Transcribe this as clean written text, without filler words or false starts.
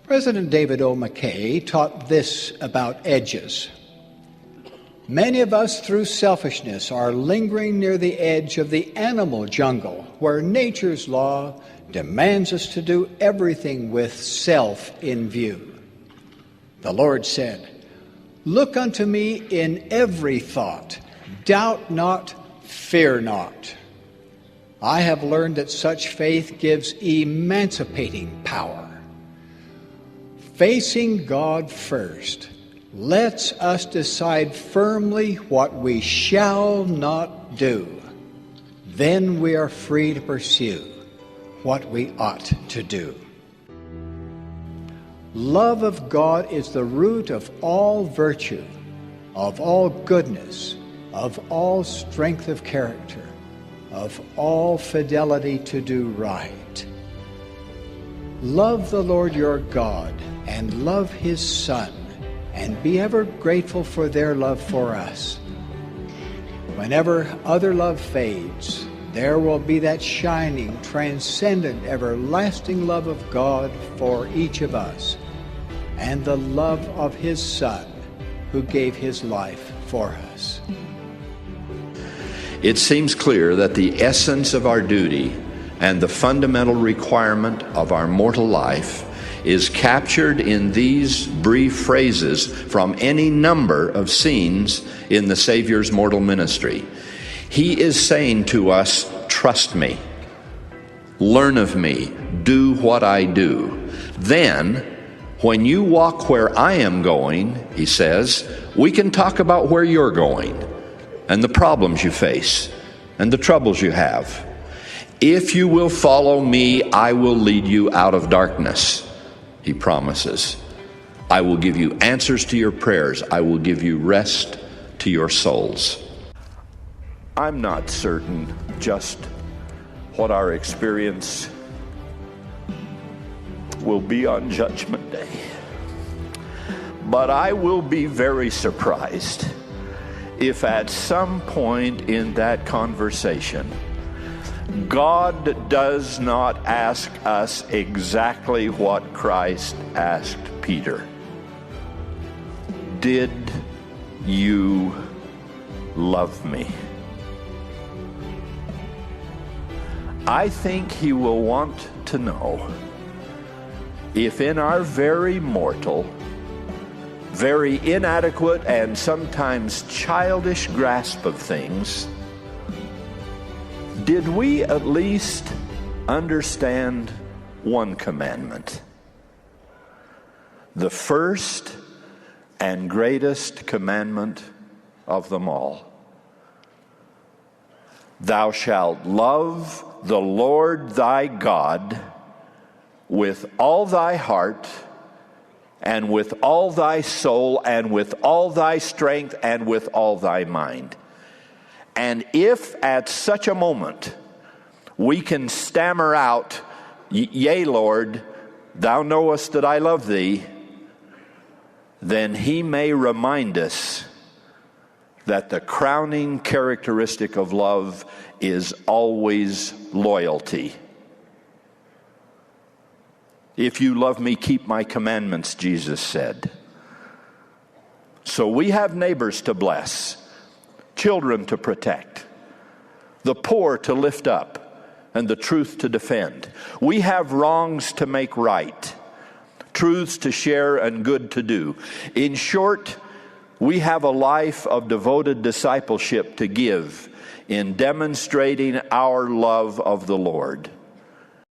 President David O. McKay taught this about edges. Many of us, through selfishness, are lingering near the edge of the animal jungle, where nature's law demands us to do everything with self in view. The Lord said, "Look unto me in every thought. Doubt not, fear not." I have learned that such faith gives emancipating power. Facing God first lets us decide firmly what we shall not do. Then we are free to pursue what we ought to do. Love of God is the root of all virtue, of all goodness, of all strength of character, of all fidelity to do right. Love the Lord your God and love His Son, and be ever grateful for their love for us. Whenever other love fades, there will be that shining, transcendent, everlasting love of God for each of us, and the love of His Son, who gave His life for us. It seems clear that the essence of our duty and the fundamental requirement of our mortal life is captured in these brief phrases from any number of scenes in the Savior's mortal ministry. He is saying to us, trust me, learn of me, do what I do. Then, when you walk where I am going, he says, we can talk about where you're going and the problems you face and the troubles you have. If you will follow me, I will lead you out of darkness, he promises. I will give you answers to your prayers. I will give you rest to your souls. I'm not certain just what our experience will be on Judgment Day, but I will be very surprised if at some point in that conversation God does not ask us exactly what Christ asked Peter. Did you love me? I think he will want to know if in our very mortal, very inadequate, and sometimes childish grasp of things, did we at least understand one commandment? The first and greatest commandment of them all. Thou shalt love the Lord thy God with all thy heart, and with all thy soul, and with all thy strength, and with all thy mind. And if at such a moment we can stammer out, yea, Lord, thou knowest that I love thee, then he may remind us that the crowning characteristic of love is always loyalty. If you love me, keep my commandments, Jesus said. So we have neighbors to bless, children to protect, the poor to lift up, and the truth to defend. We have wrongs to make right, truths to share, and good to do. In short, we have a life of devoted discipleship to give in demonstrating our love of the Lord.